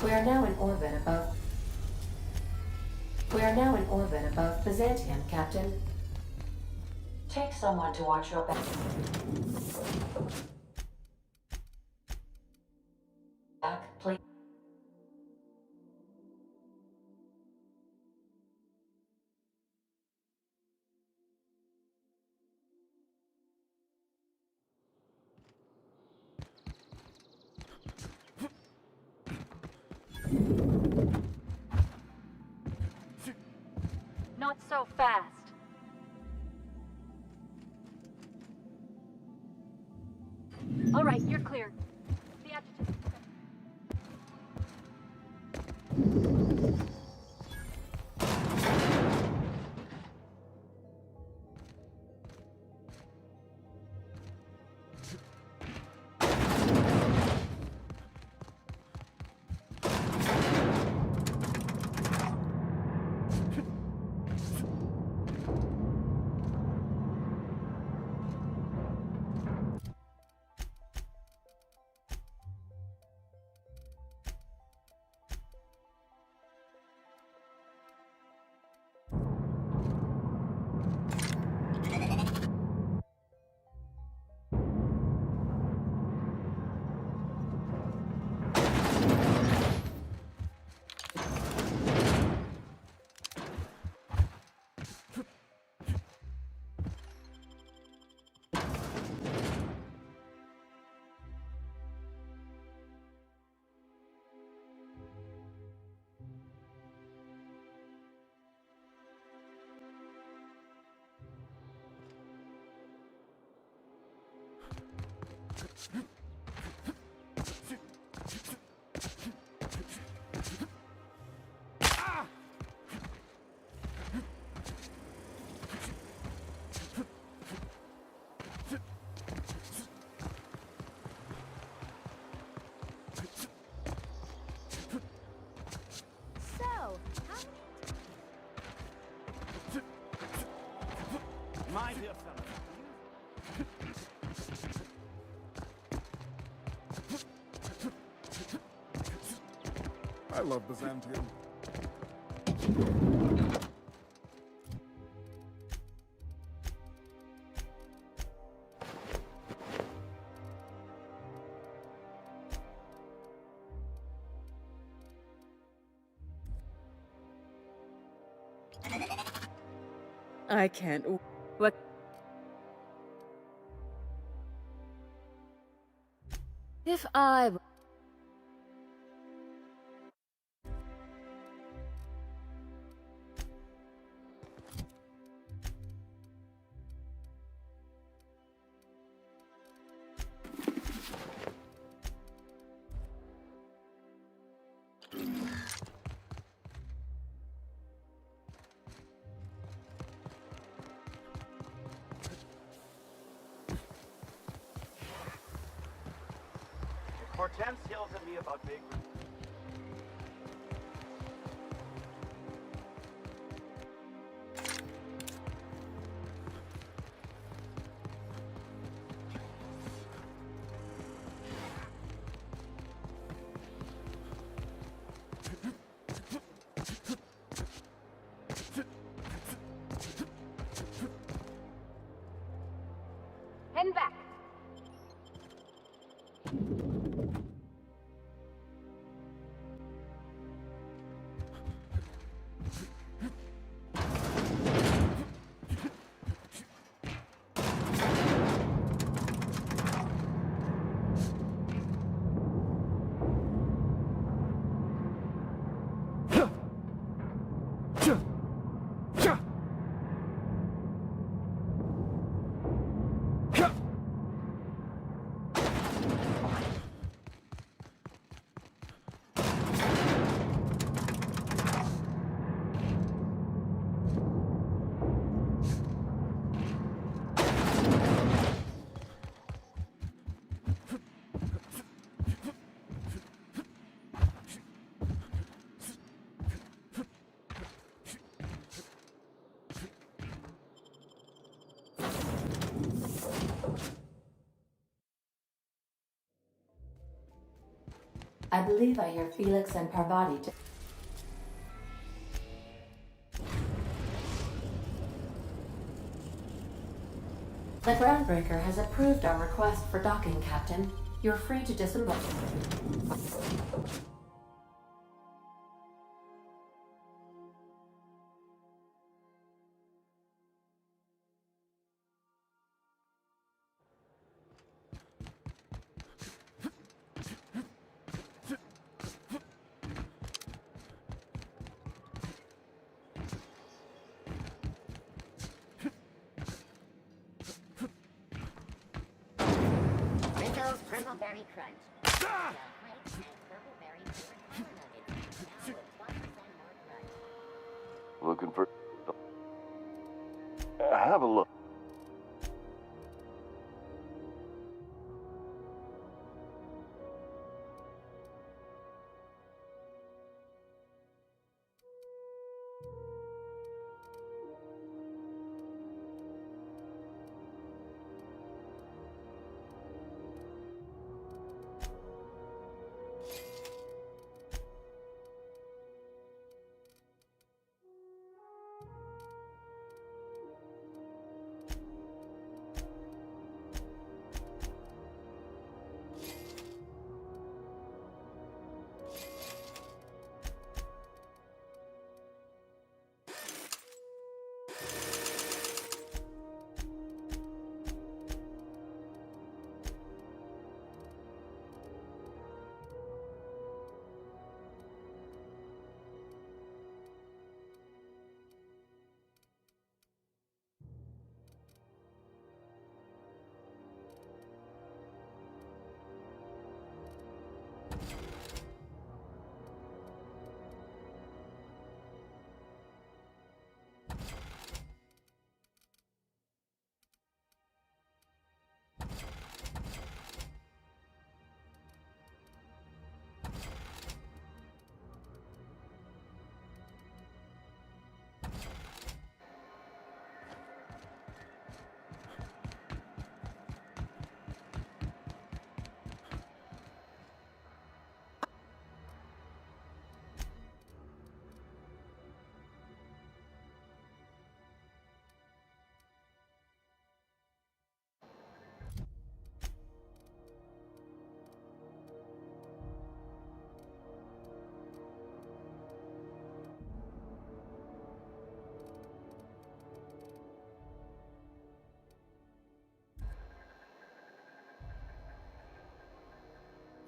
We are now in orbit above. We are now in orbit above Byzantium, Captain. Take someone to watch your back. Back, please. Not so fast. All right, you're clear. The adjutant. My dear fellow. I love Byzantium. I can't. What? If I. Hortense yells at me about big. Heading back. I believe I hear Felix and Parvati. The groundbreaker has approved our request for docking, Captain. You're free to disembark. Ringo's Purple Berry Crunch. Flakes and Purple Berry flavored nuggets. Now with 12% more crunch. Looking for... Have a look.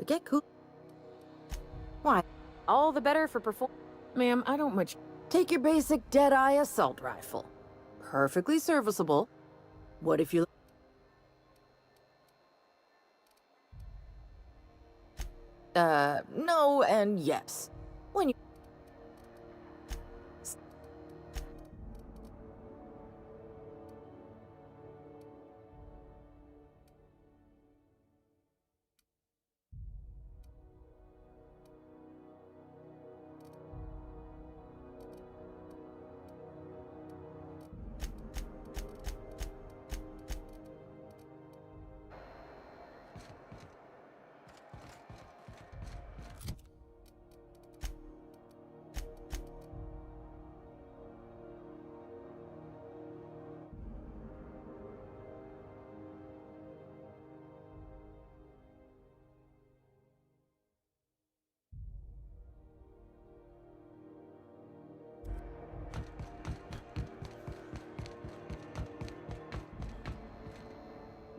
Get cool. Why? All the better for perform. Ma'am, I don't much. Take your basic Deadeye assault rifle. Perfectly serviceable. What if you... No and yes. When you...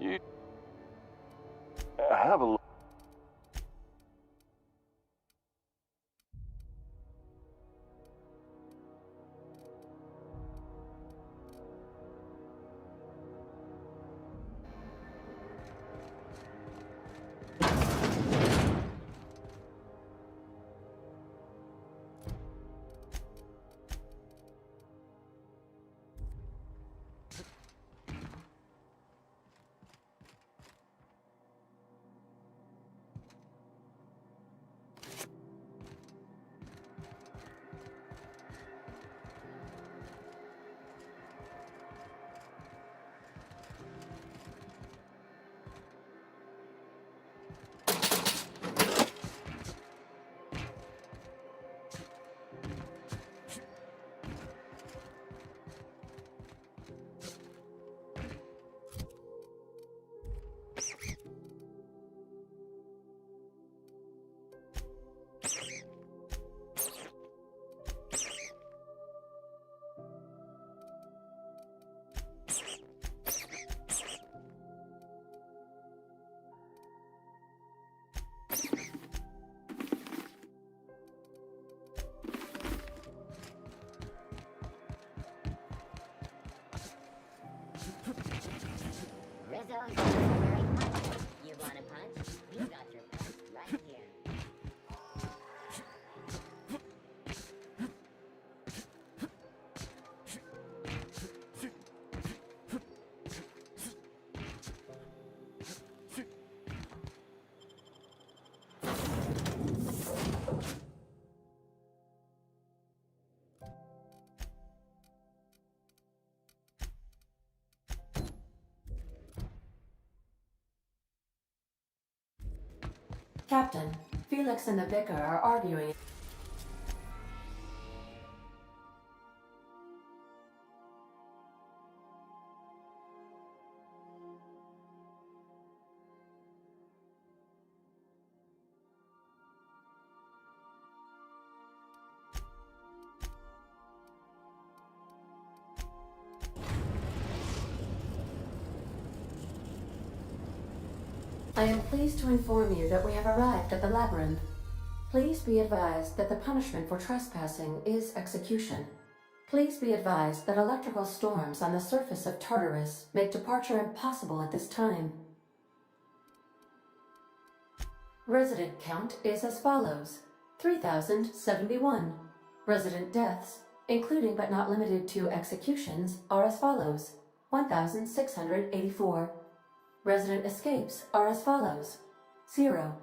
You... Have a look. Captain, Felix and the Vicar are arguing. I am pleased to inform you that we have arrived at the labyrinth. Please be advised that the punishment for trespassing is execution. Please be advised that electrical storms on the surface of Tartarus make departure impossible at this time. Resident count is as follows: 3,071. Resident deaths, including but not limited to executions, are as follows: 1,684. Resident escapes are as follows: 0.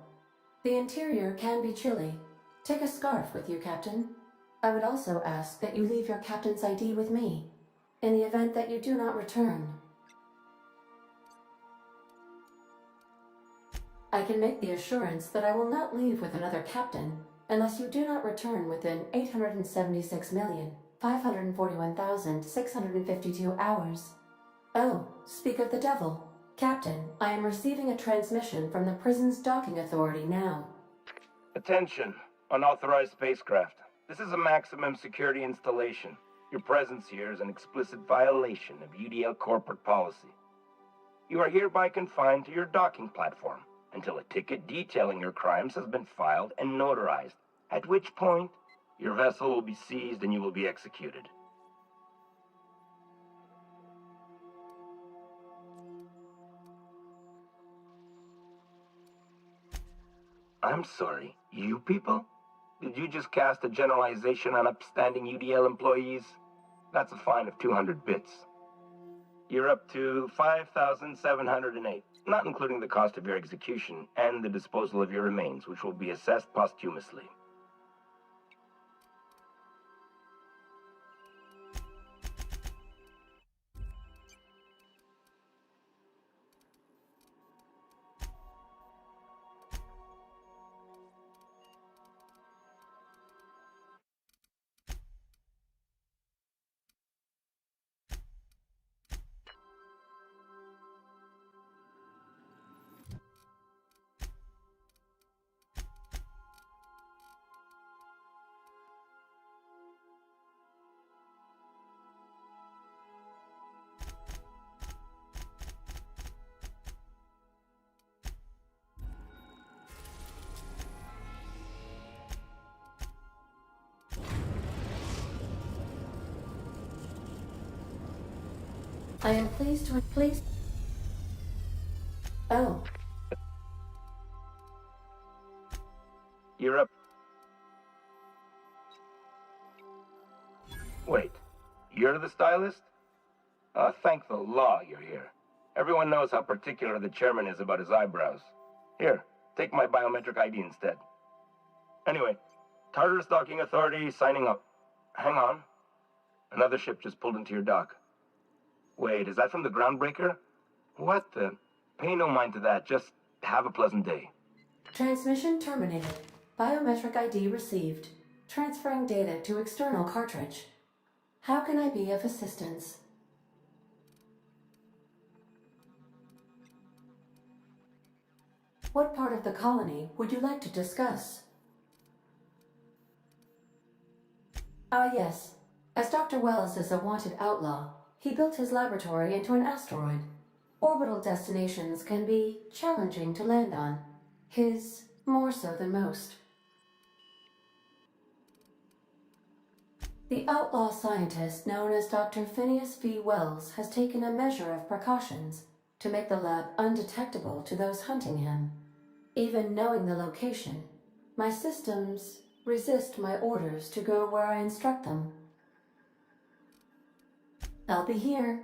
The interior can be chilly. Take a scarf with you, Captain. I would also ask that you leave your captain's ID with me, in the event that you do not return. I can make the assurance that I will not leave with another captain unless you do not return within 876,541,652 hours. Oh, speak of the devil. Captain, I am receiving a transmission from the prison's docking authority now. Attention, unauthorized spacecraft. This is a maximum security installation. Your presence here is an explicit violation of UDL corporate policy. You are hereby confined to your docking platform until a ticket detailing your crimes has been filed and notarized, at which point your vessel will be seized and you will be executed. I'm sorry, you people? Did you just cast a generalization on upstanding UDL employees? That's a fine of 200 bits. You're up to 5,708, not including the cost of your execution and the disposal of your remains, which will be assessed posthumously. I am pleased to please. Oh. You're up. Wait, you're the stylist? Thank the law you're here. Everyone knows how particular the chairman is about his eyebrows. Here, take my biometric ID instead. Anyway, Tartarus Docking Authority signing up. Hang on. Another ship just pulled into your dock. Wait, is that from the Groundbreaker? What the? Pay no mind to that, just have a pleasant day. Transmission terminated. Biometric ID received. Transferring data to external cartridge. How can I be of assistance? What part of the colony would you like to discuss? Ah, yes. As Dr. Wells is a wanted outlaw, he built his laboratory into an asteroid. Orbital destinations can be challenging to land on. His more so than most. The outlaw scientist known as Dr. Phineas V. Wells has taken a measure of precautions to make the lab undetectable to those hunting him. Even knowing the location, my systems resist my orders to go where I instruct them. I'll be here.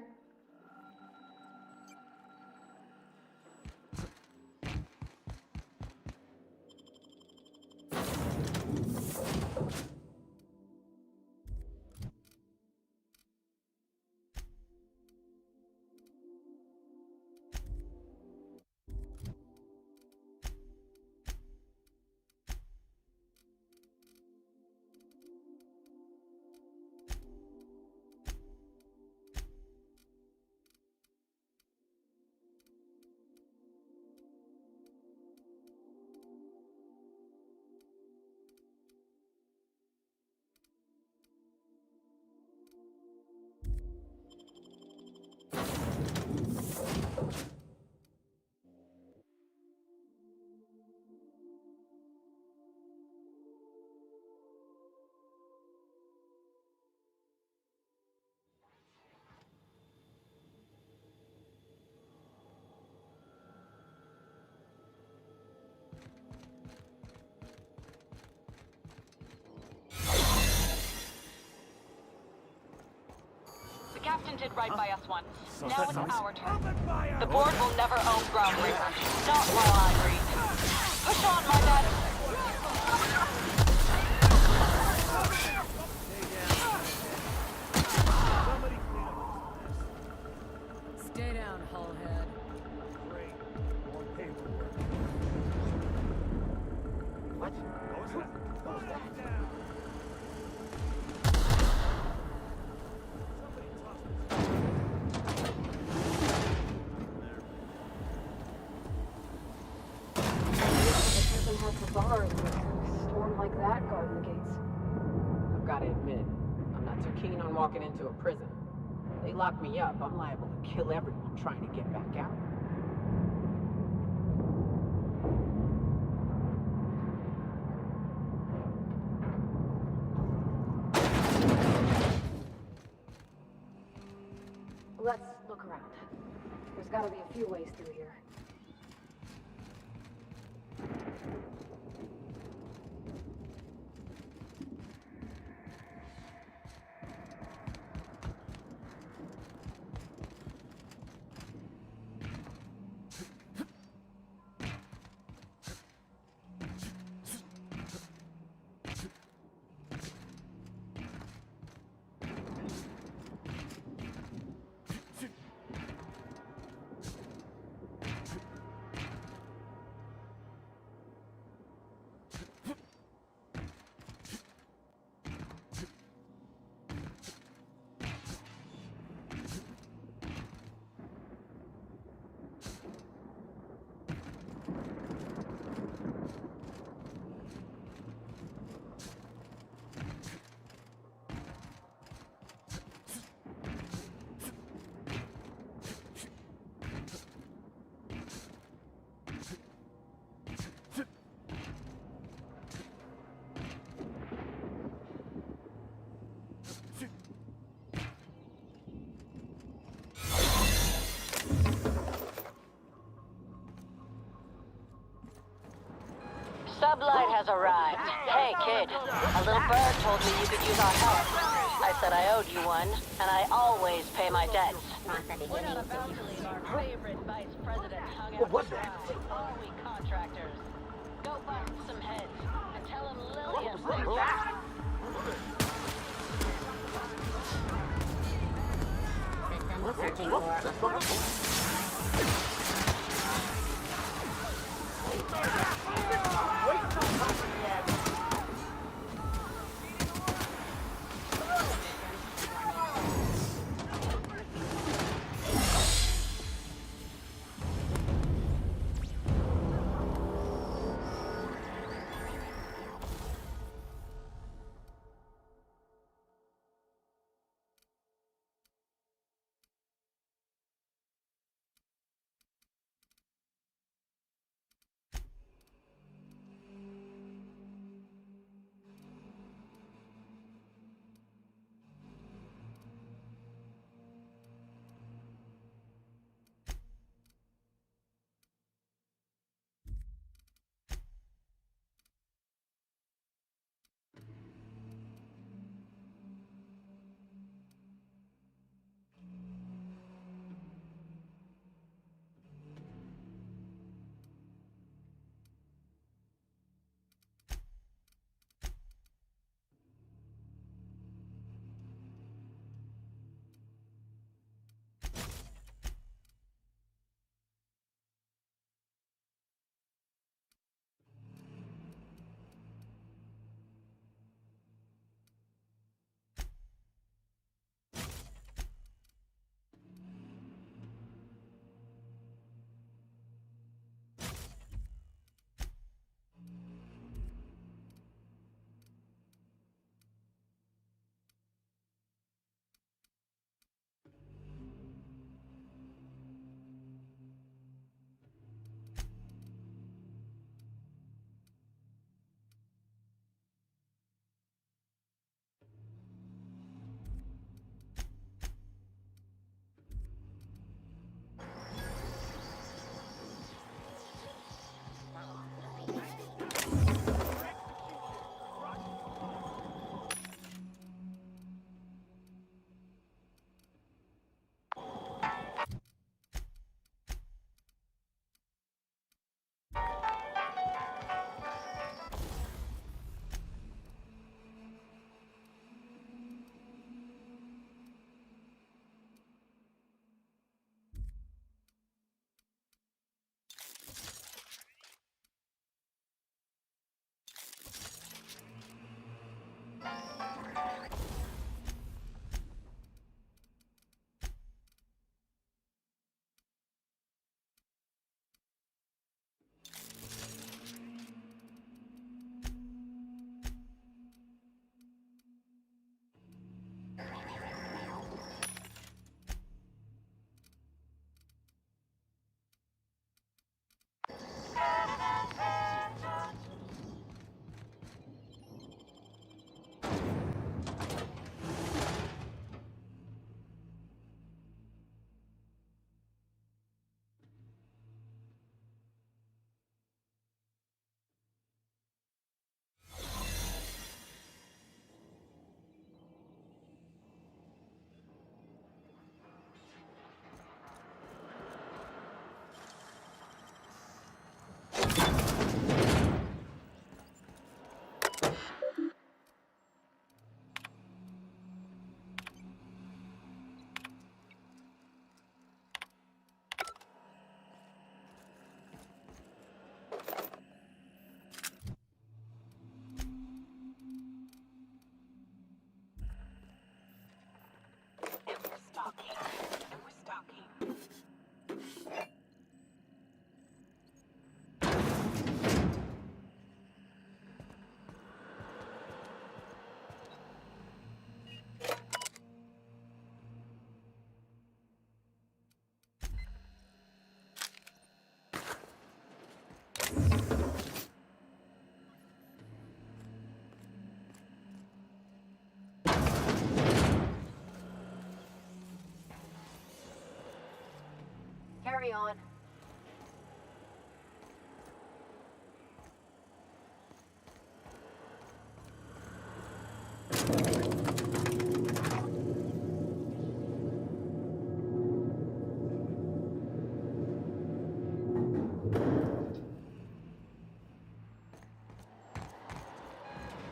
Captain did right by us once. Now it's our turn. Open fire! The board will never own Groundbreaker. Not while I breathe. Push on, my men! Somebody clean up Stay down, hullhead. this. Great. More paperwork. What? What was that? Put it down! Somebody toss Doesn't have to borrow a storm like that guarding the gates. I've got to admit, I'm not too keen on walking into a prison. They lock me up, I'm liable to kill everyone trying to get back out. Let's look around. There's gotta be a few ways through here. Sublight has arrived. Hey, kid. A little bird told me you could use our help. I said I owed you one, and I always pay my debts. We're not about to leave our favorite vice president hung out to dry, are we, contractors? Go bust some heads, and tell him Lillian thinks that. System searching for... Carry on.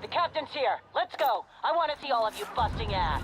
The captain's here. Let's go. I want to see all of you busting ass.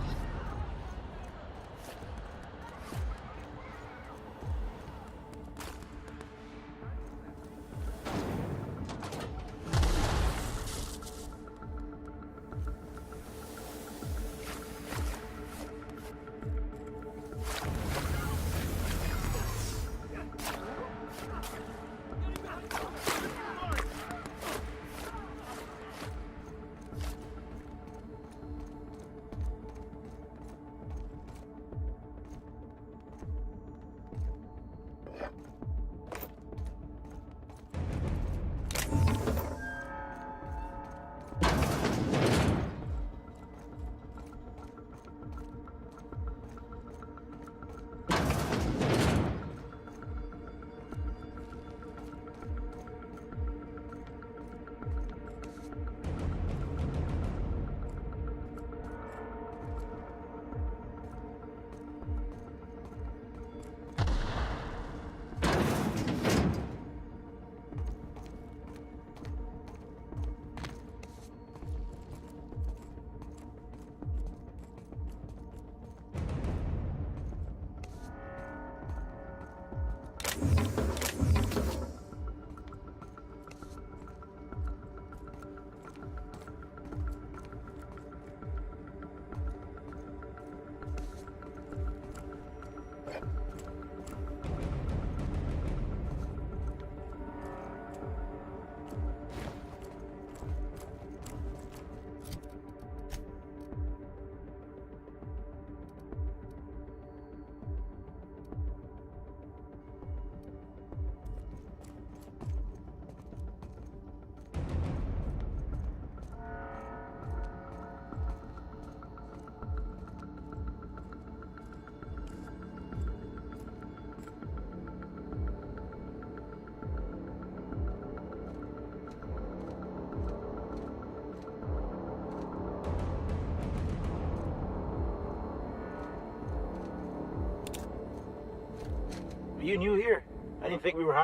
You new here? I didn't think we were.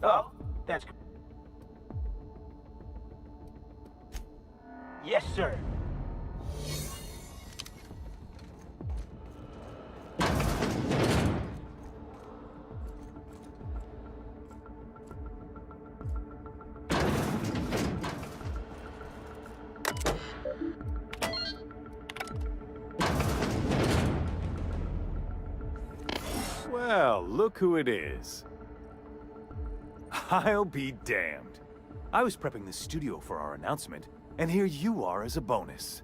Oh, that's good. Yes, sir. Well, look who it is. I'll be damned. I was prepping the studio for our announcement, and here you are as a bonus.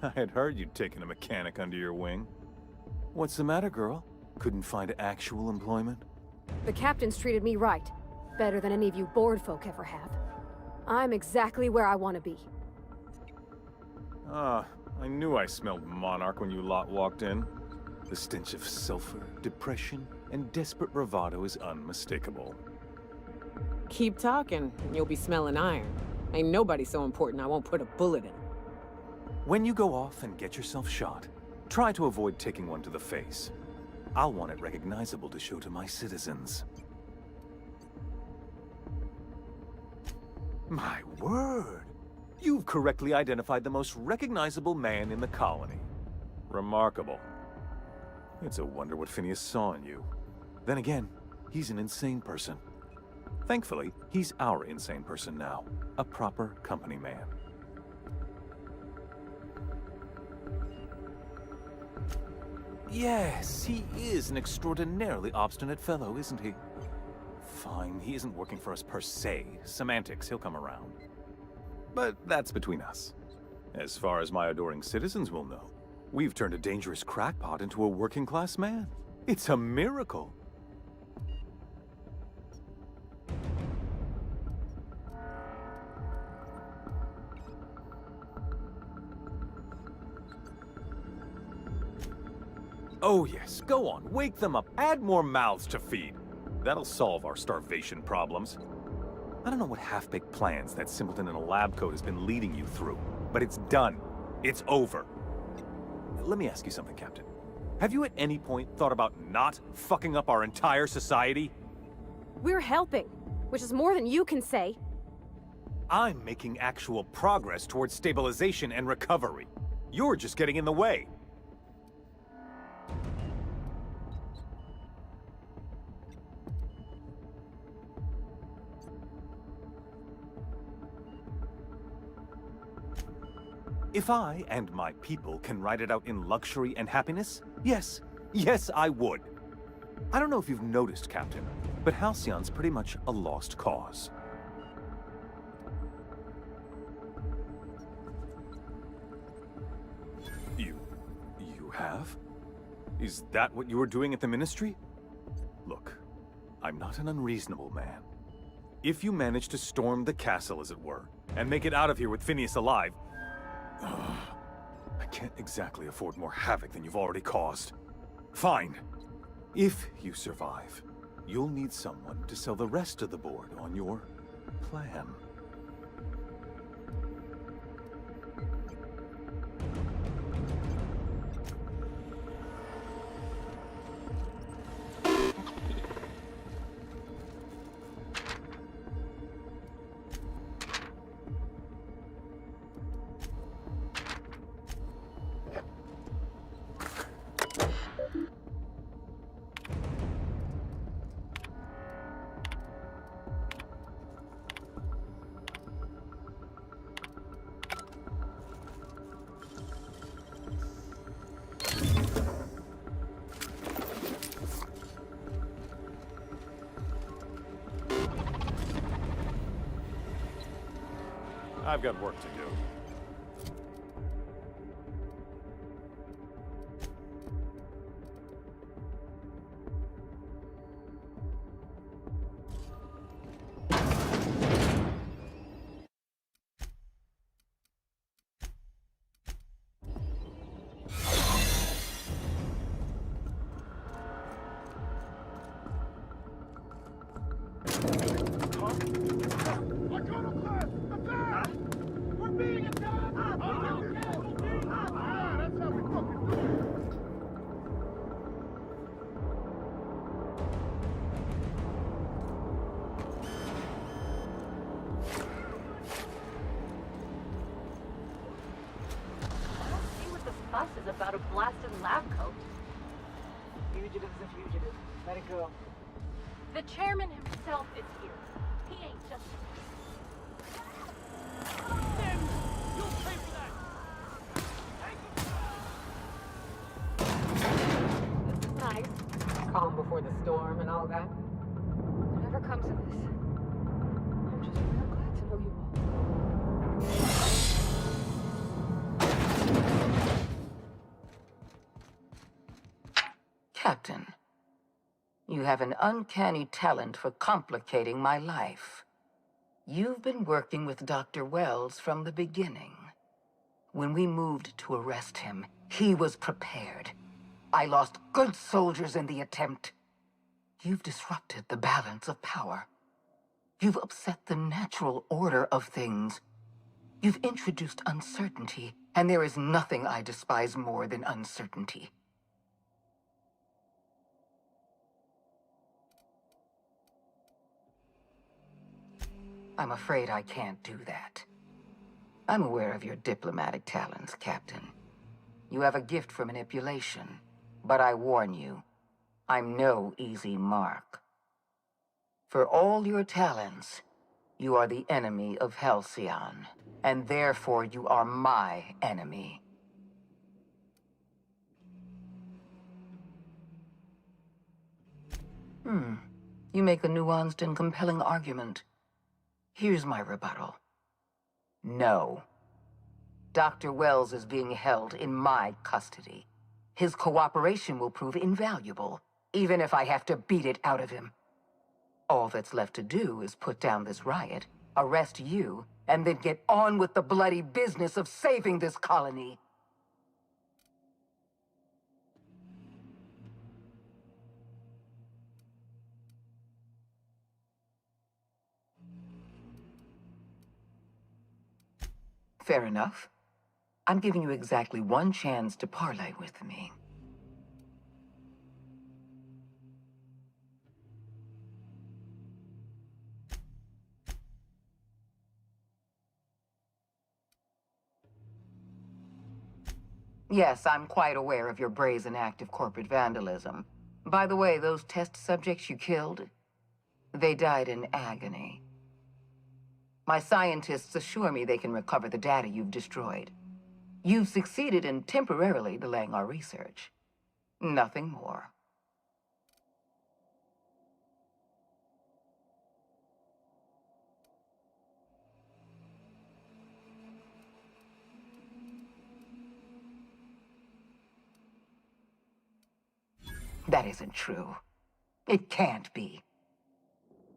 I had heard you'd taken a mechanic under your wing. What's the matter, girl? Couldn't find actual employment? The captain's treated me right. Better than any of you bored folk ever have. I'm exactly where I want to be. Ah, I knew I smelled Monarch when you lot walked in. The stench of sulfur, depression, and desperate bravado is unmistakable. Keep talking, and you'll be smelling iron. Ain't nobody so important I won't put a bullet in. When you go off and get yourself shot, try to avoid taking one to the face. I'll want it recognizable to show to my citizens. My word! You've correctly identified the most recognizable man in the colony. Remarkable. It's a wonder what Phineas saw in you. Then again, he's an insane person. Thankfully, he's our insane person now. A proper company man. Yes, he is an extraordinarily obstinate fellow, isn't he? Fine, he isn't working for us per se. Semantics, he'll come around. But that's between us. As far as my adoring citizens will know, we've turned a dangerous crackpot into a working-class man. It's a miracle. Oh yes, go on, wake them up, add more mouths to feed. That'll solve our starvation problems. I don't know what half-baked plans that simpleton in a lab coat has been leading you through, but it's done. It's over. Let me ask you something, Captain. Have you at any point thought about not fucking up our entire society? We're helping, which is more than you can say. I'm making actual progress towards stabilization and recovery. You're just getting in the way. If I and my people can ride it out in luxury and happiness, yes, I would. I don't know if you've noticed, Captain, but Halcyon's pretty much a lost cause. You have? Is that what you were doing at the Ministry? Look, I'm not an unreasonable man. If you manage to storm the castle, as it were, and make it out of here with Phineas alive, I can't exactly afford more havoc than you've already caused. Fine. If you survive, you'll need someone to sell the rest of the board on your plan. I've got work to do. Fuss is about a blasted lab coat. Fugitive's a fugitive. Let it go. The chairman himself is here. He ain't just... This is nice. Calm before the storm and all that. Whatever comes of this, I'm just real glad to know you all. Captain, you have an uncanny talent for complicating my life. You've been working with Dr. Wells from the beginning. When we moved to arrest him, he was prepared. I lost good soldiers in the attempt. You've disrupted the balance of power. You've upset the natural order of things. You've introduced uncertainty, and there is nothing I despise more than uncertainty. I'm afraid I can't do that. I'm aware of your diplomatic talents, Captain. You have a gift for manipulation, but I warn you, I'm no easy mark. For all your talents, you are the enemy of Halcyon, and therefore you are my enemy. You make a nuanced and compelling argument. Here's my rebuttal. No. Dr. Wells is being held in my custody. His cooperation will prove invaluable, even if I have to beat it out of him. All that's left to do is put down this riot, arrest you, and then get on with the bloody business of saving this colony. Fair enough. I'm giving you exactly one chance to parley with me. Yes, I'm quite aware of your brazen act of corporate vandalism. By the way, those test subjects you killed, they died in agony. My scientists assure me they can recover the data you've destroyed. You've succeeded in temporarily delaying our research. Nothing more. That isn't true. It can't be.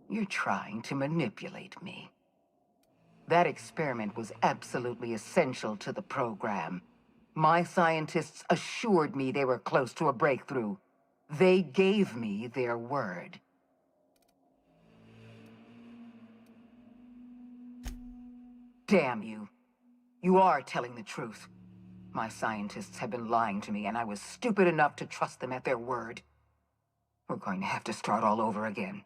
You're trying to manipulate me. That experiment was absolutely essential to the program. My scientists assured me they were close to a breakthrough. They gave me their word. Damn you. You are telling the truth. My scientists have been lying to me, and I was stupid enough to trust them at their word. We're going to have to start all over again.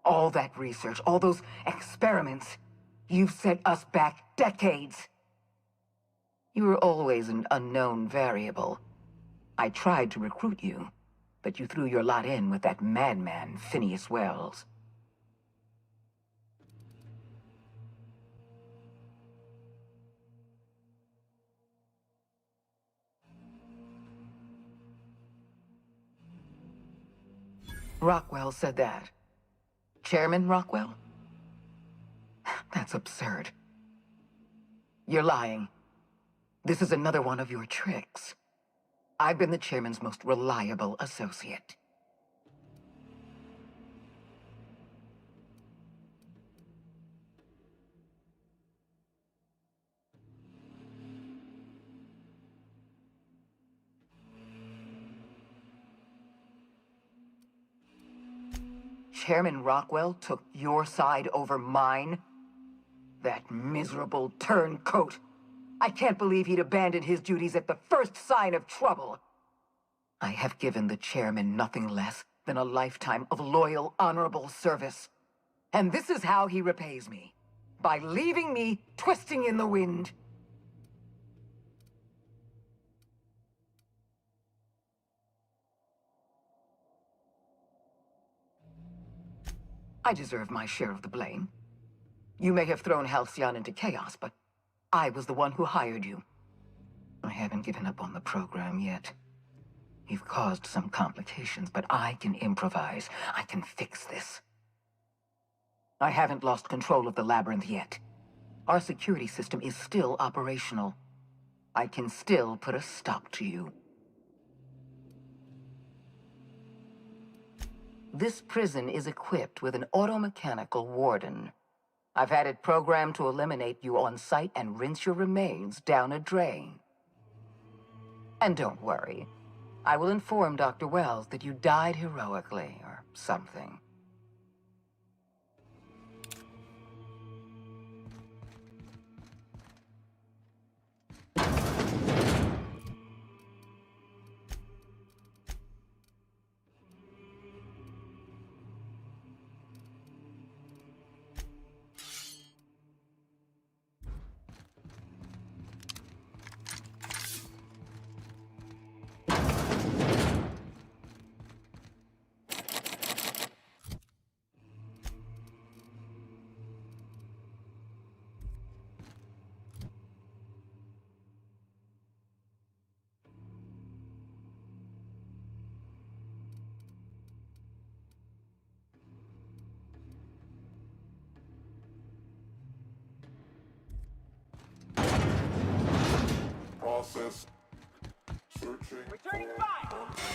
All that research, all those experiments, you've set us back decades. You were always an unknown variable. I tried to recruit you, but you threw your lot in with that madman, Phineas Wells. Rockwell said that. Chairman Rockwell? That's absurd. You're lying. This is another one of your tricks. I've been the chairman's most reliable associate. Chairman Rockwell took your side over mine? That miserable turncoat. I can't believe he'd abandon his duties at the first sign of trouble. I have given the chairman nothing less than a lifetime of loyal, honorable service. And this is how he repays me. By leaving me twisting in the wind. I deserve my share of the blame. You may have thrown Halcyon into chaos, but I was the one who hired you. I haven't given up on the program yet. You've caused some complications, but I can improvise. I can fix this. I haven't lost control of the labyrinth yet. Our security system is still operational. I can still put a stop to you. This prison is equipped with an automechanical warden. I've had it programmed to eliminate you on sight and rinse your remains down a drain. And don't worry. I will inform Dr. Wells that you died heroically, or something. Process. Searching. Returning fire!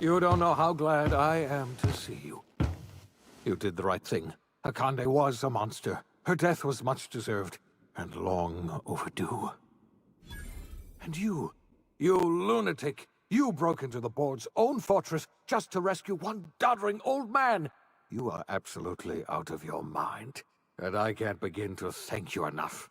You don't know how glad I am to see you. You did the right thing. Akande was a monster. Her death was much deserved, and long overdue. And you lunatic, you broke into the board's own fortress just to rescue one doddering old man. You are absolutely out of your mind, and I can't begin to thank you enough.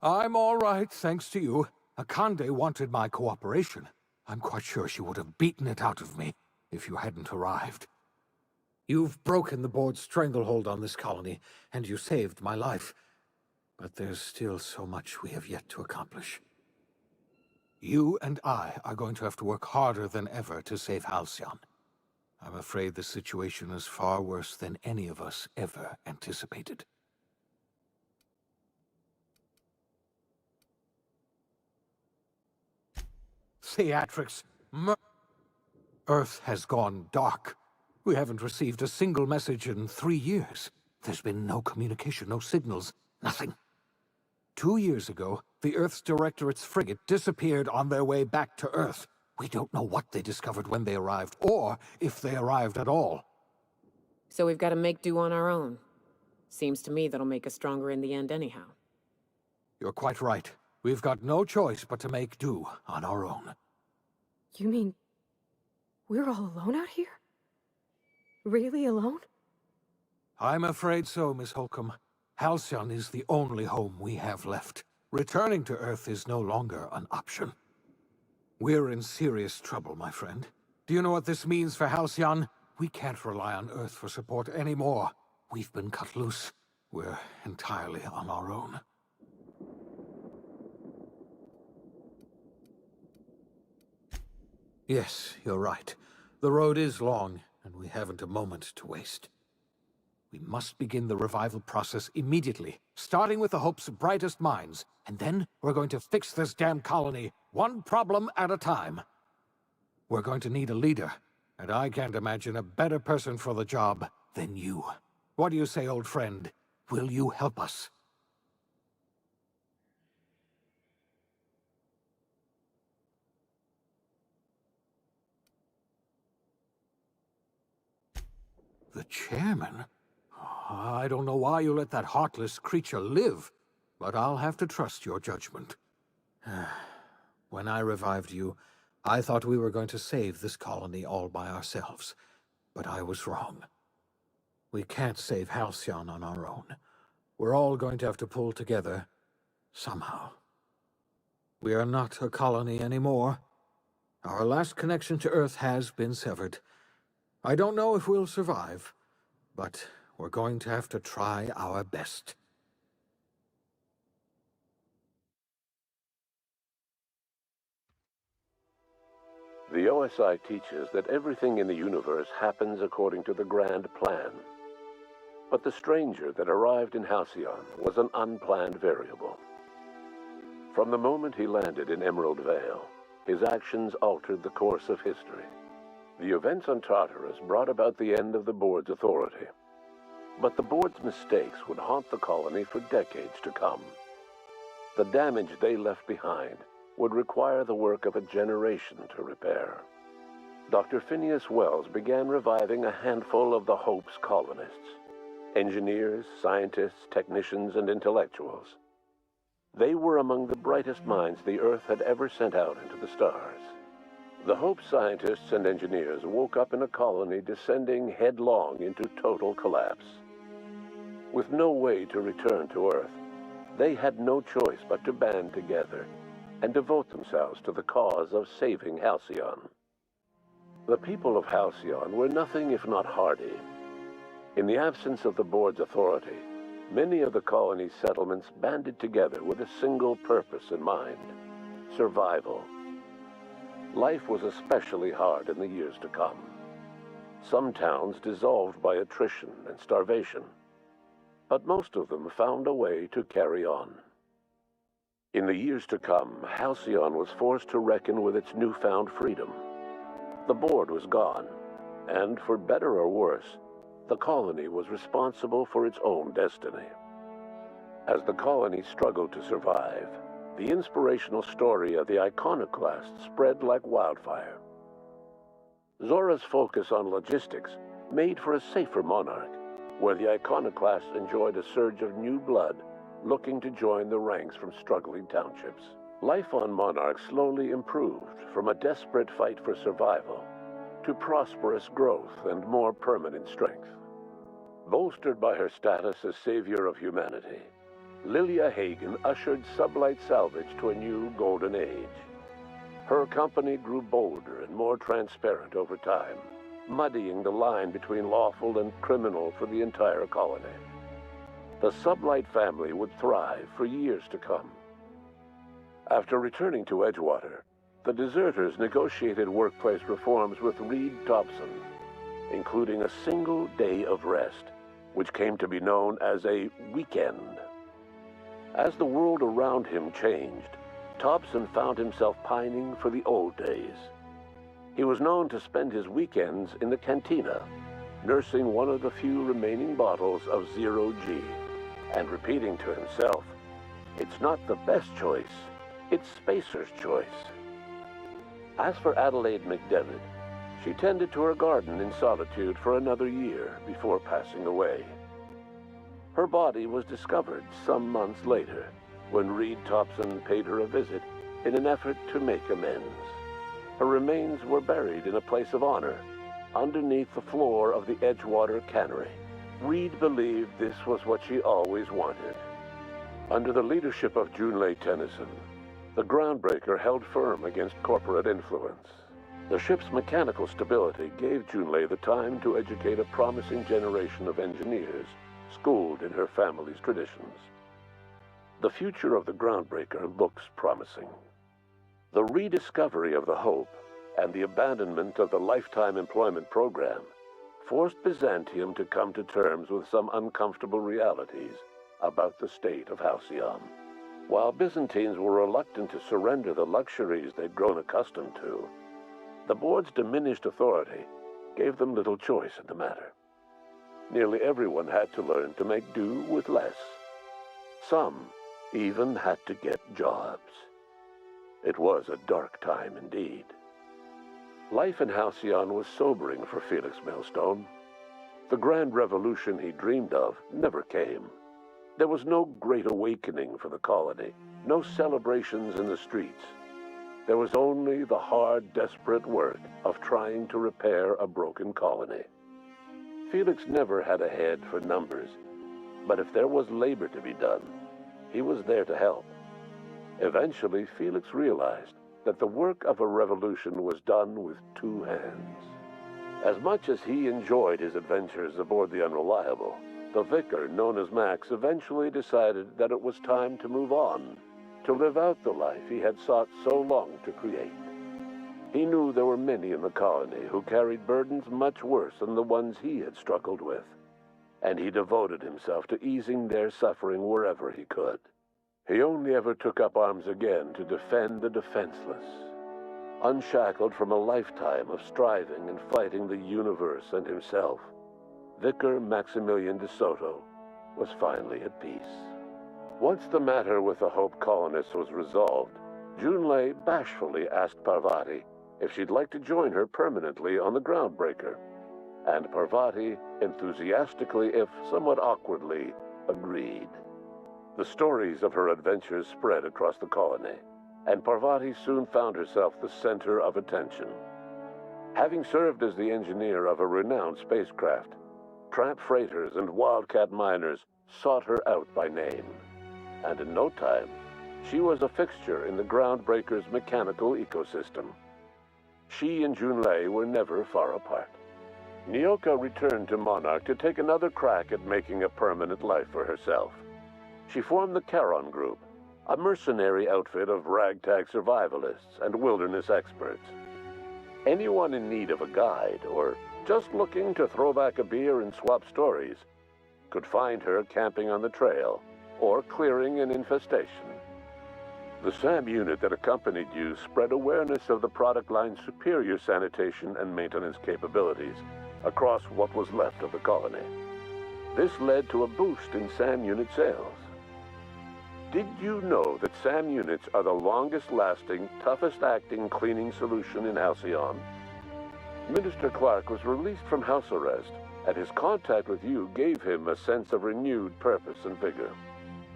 I'm all right, thanks to you. Akande wanted my cooperation. I'm quite sure she would have beaten it out of me if you hadn't arrived. You've broken the board's stranglehold on this colony, and you saved my life. But there's still so much we have yet to accomplish. You and I are going to have to work harder than ever to save Halcyon. I'm afraid the situation is far worse than any of us ever anticipated. Theatrics. Earth has gone dark. We haven't received a single message in 3 years. There's been no communication, no signals, nothing. 2 years ago, the Earth's Directorate's frigate disappeared on their way back to Earth. We don't know what they discovered when they arrived, or if they arrived at all. So we've got to make do on our own. Seems to me that'll make us stronger in the end anyhow. You're quite right. We've got no choice but to make do on our own. You mean we're all alone out here? Really alone? I'm afraid so, Miss Holcomb. Halcyon is the only home we have left. Returning to Earth is no longer an option. We're in serious trouble, my friend. Do you know what this means for Halcyon? We can't rely on Earth for support anymore. We've been cut loose. We're entirely on our own. Yes, you're right. The road is long, and we haven't a moment to waste. We must begin the revival process immediately, starting with the Hope's brightest minds, and then we're going to fix this damn colony, one problem at a time. We're going to need a leader, and I can't imagine a better person for the job than you. What do you say, old friend? Will you help us? The chairman? I don't know why you let that heartless creature live, but I'll have to trust your judgment. When I revived you, I thought we were going to save this colony all by ourselves, but I was wrong. We can't save Halcyon on our own. We're all going to have to pull together, somehow. We are not a colony anymore. Our last connection to Earth has been severed. I don't know if we'll survive, but we're going to have to try our best. The OSI teaches that everything in the universe happens according to the grand plan. But the stranger that arrived in Halcyon was an unplanned variable. From the moment he landed in Emerald Vale, his actions altered the course of history. The events on Tartarus brought about the end of the board's authority. But the board's mistakes would haunt the colony for decades to come. The damage they left behind would require the work of a generation to repair. Dr. Phineas Wells began reviving a handful of the Hope's colonists. Engineers, scientists, technicians, and intellectuals. They were among the brightest minds the Earth had ever sent out into the stars. The Hope scientists and engineers woke up in a colony descending headlong into total collapse. With no way to return to Earth, they had no choice but to band together and devote themselves to the cause of saving Halcyon. The people of Halcyon were nothing if not hardy. In the absence of the board's authority, many of the colony's settlements banded together with a single purpose in mind: survival. Life was especially hard in the years to come. Some towns dissolved by attrition and starvation, but most of them found a way to carry on. In the years to come, Halcyon was forced to reckon with its newfound freedom. The board was gone, and for better or worse, the colony was responsible for its own destiny. As the colony struggled to survive, the inspirational story of the iconoclast spread like wildfire. Zora's focus on logistics made for a safer monarch, where the iconoclasts enjoyed a surge of new blood looking to join the ranks from struggling townships. Life on Monarch slowly improved from a desperate fight for survival to prosperous growth and more permanent strength. Bolstered by her status as savior of humanity, Lilia Hagen ushered sublight salvage to a new golden age. Her company grew bolder and more transparent over time, muddying the line between lawful and criminal for the entire colony. The Sublight family would thrive for years to come. After returning to Edgewater, the deserters negotiated workplace reforms with Reed Thompson, including a single day of rest, which came to be known as a weekend. As the world around him changed, Thompson found himself pining for the old days. He was known to spend his weekends in the cantina, nursing one of the few remaining bottles of Zero-G, and repeating to himself, "It's not the best choice, it's Spacer's choice." As for Adelaide McDevitt, she tended to her garden in solitude for another year before passing away. Her body was discovered some months later, when Reed Thompson paid her a visit in an effort to make amends. Her remains were buried in a place of honor, underneath the floor of the Edgewater cannery. Reed believed this was what she always wanted. Under the leadership of Junlei Tennyson, the groundbreaker held firm against corporate influence. The ship's mechanical stability gave Junlei the time to educate a promising generation of engineers, schooled in her family's traditions. The future of the groundbreaker looks promising. The rediscovery of the Hope and the abandonment of the lifetime employment program forced Byzantium to come to terms with some uncomfortable realities about the state of Halcyon. While Byzantines were reluctant to surrender the luxuries they'd grown accustomed to, the board's diminished authority gave them little choice in the matter. Nearly everyone had to learn to make do with less. Some even had to get jobs. It was a dark time indeed. Life in Halcyon was sobering for Felix Millstone. The grand revolution he dreamed of never came. There was no great awakening for the colony, no celebrations in the streets. There was only the hard, desperate work of trying to repair a broken colony. Felix never had a head for numbers, but if there was labor to be done, he was there to help. Eventually, Felix realized that the work of a revolution was done with two hands. As much as he enjoyed his adventures aboard the Unreliable, the vicar, known as Max, eventually decided that it was time to move on, to live out the life he had sought so long to create. He knew there were many in the colony who carried burdens much worse than the ones he had struggled with, and he devoted himself to easing their suffering wherever he could. He only ever took up arms again to defend the defenseless. Unshackled from a lifetime of striving and fighting the universe and himself, Vicar Maximilian de Soto was finally at peace. Once the matter with the Hope colonists was resolved, Junlei bashfully asked Parvati if she'd like to join her permanently on the Groundbreaker, and Parvati enthusiastically, if somewhat awkwardly, agreed. The stories of her adventures spread across the colony, and Parvati soon found herself the center of attention. Having served as the engineer of a renowned spacecraft, tramp freighters and wildcat miners sought her out by name, and in no time, she was a fixture in the Groundbreaker's mechanical ecosystem. She and Junlei were never far apart. Nyoka returned to Monarch to take another crack at making a permanent life for herself. She formed the Charon Group, a mercenary outfit of ragtag survivalists and wilderness experts. Anyone in need of a guide, or just looking to throw back a beer and swap stories, could find her camping on the trail or clearing an infestation. The SAM unit that accompanied you spread awareness of the product line's superior sanitation and maintenance capabilities across what was left of the colony. This led to a boost in SAM unit sales. Did you know that SAM units are the longest-lasting, toughest-acting cleaning solution in Halcyon? Minister Clark was released from house arrest, and his contact with you gave him a sense of renewed purpose and vigor.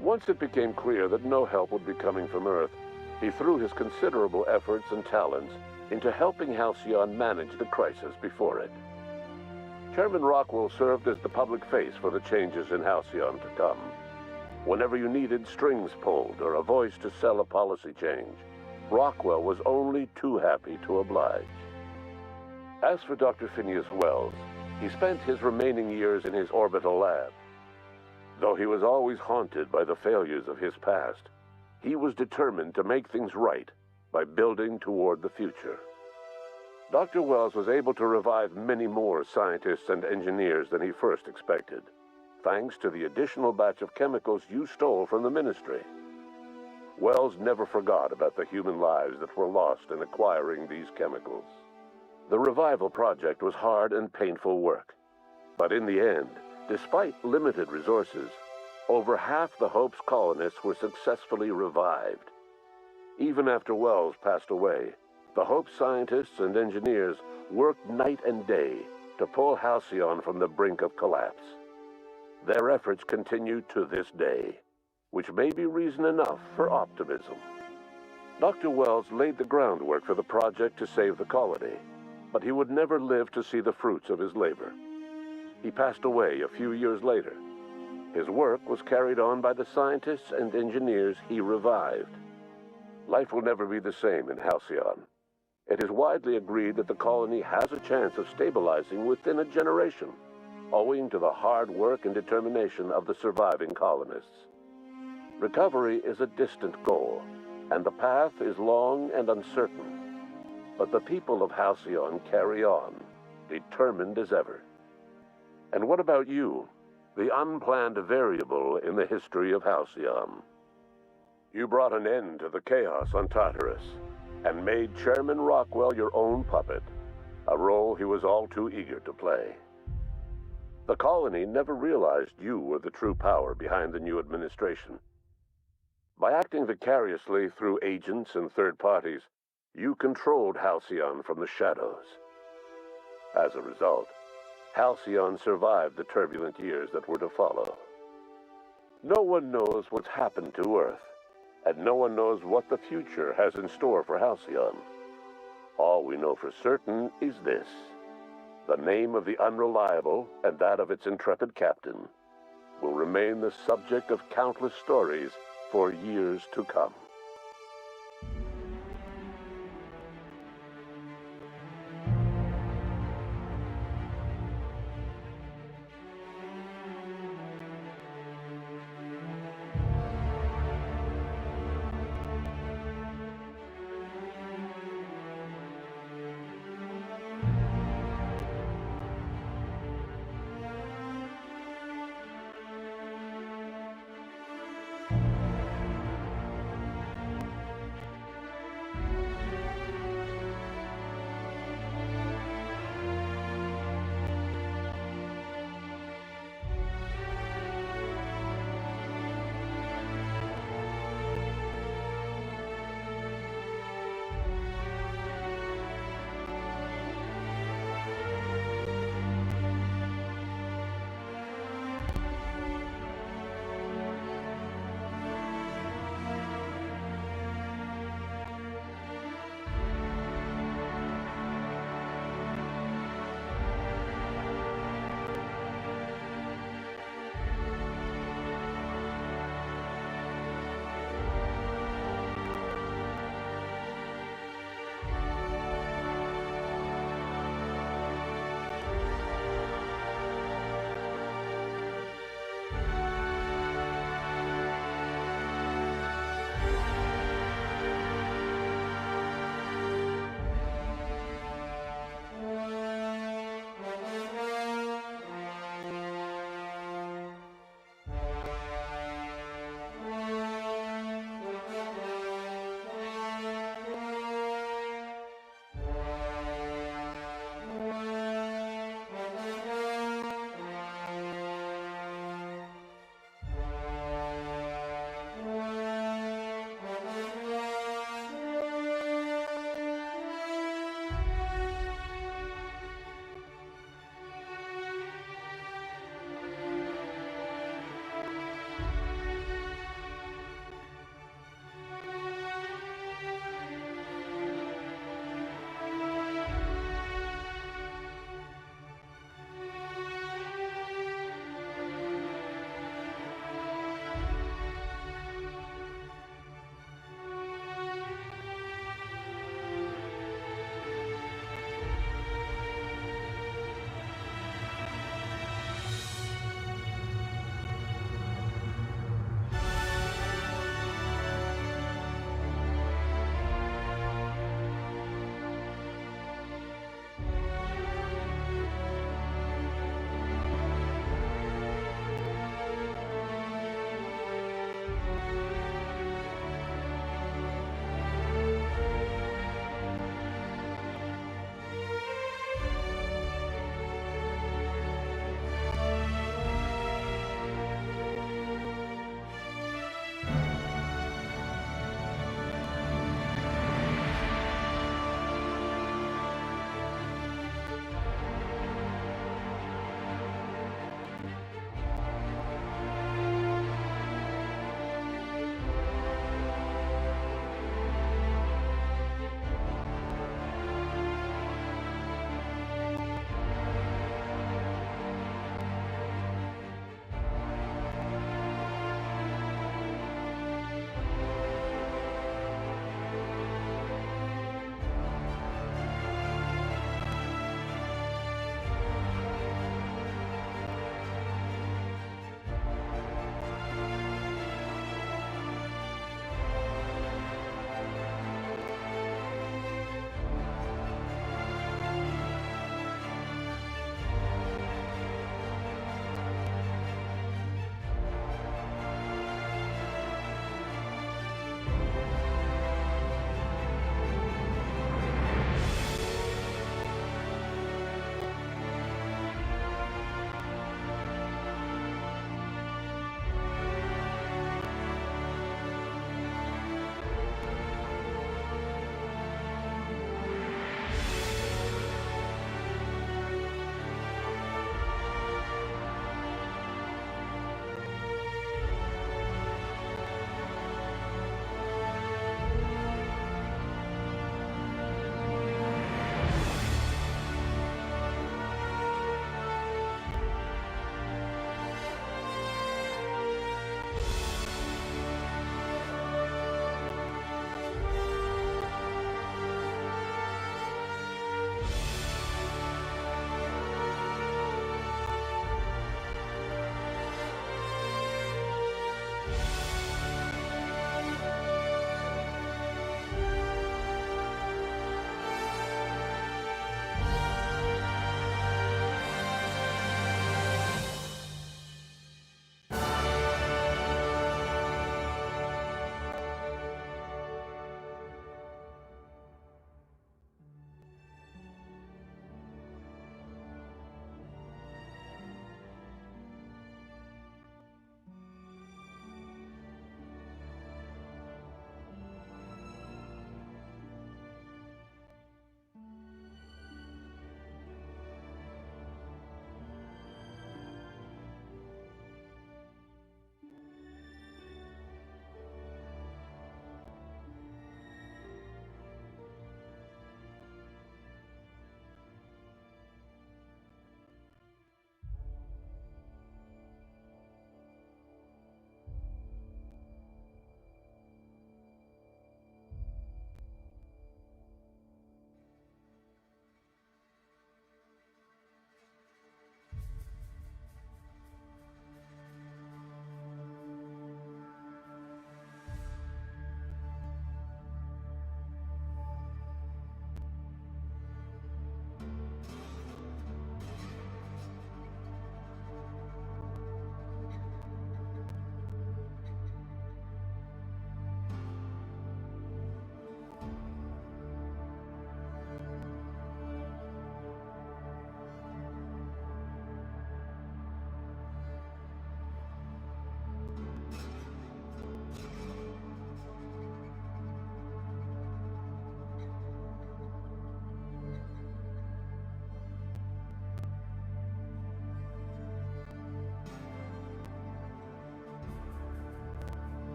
Once it became clear that no help would be coming from Earth, he threw his considerable efforts and talents into helping Halcyon manage the crisis before it. Chairman Rockwell served as the public face for the changes in Halcyon to come. Whenever you needed strings pulled or a voice to sell a policy change, Rockwell was only too happy to oblige. As for Dr. Phineas Wells, he spent his remaining years in his orbital lab. Though he was always haunted by the failures of his past, he was determined to make things right by building toward the future. Dr. Wells was able to revive many more scientists and engineers than he first expected, thanks to the additional batch of chemicals you stole from the Ministry. Wells never forgot about the human lives that were lost in acquiring these chemicals. The revival project was hard and painful work, but in the end, despite limited resources, over half the Hope's colonists were successfully revived. Even after Wells passed away, the Hope scientists and engineers worked night and day to pull Halcyon from the brink of collapse. Their efforts continue to this day, which may be reason enough for optimism. Dr. Wells laid the groundwork for the project to save the colony, but he would never live to see the fruits of his labor. He passed away a few years later. His work was carried on by the scientists and engineers he revived. Life will never be the same in Halcyon. It is widely agreed that the colony has a chance of stabilizing within a generation, owing to the hard work and determination of the surviving colonists. Recovery is a distant goal, and the path is long and uncertain. But the people of Halcyon carry on, determined as ever. And what about you, the unplanned variable in the history of Halcyon? You brought an end to the chaos on Tartarus, and made Chairman Rockwell your own puppet, a role he was all too eager to play. The colony never realized you were the true power behind the new administration. By acting vicariously through agents and third parties, you controlled Halcyon from the shadows. As a result, Halcyon survived the turbulent years that were to follow. No one knows what's happened to Earth, and no one knows what the future has in store for Halcyon. All we know for certain is this: the name of the Unreliable and that of its intrepid captain will remain the subject of countless stories for years to come.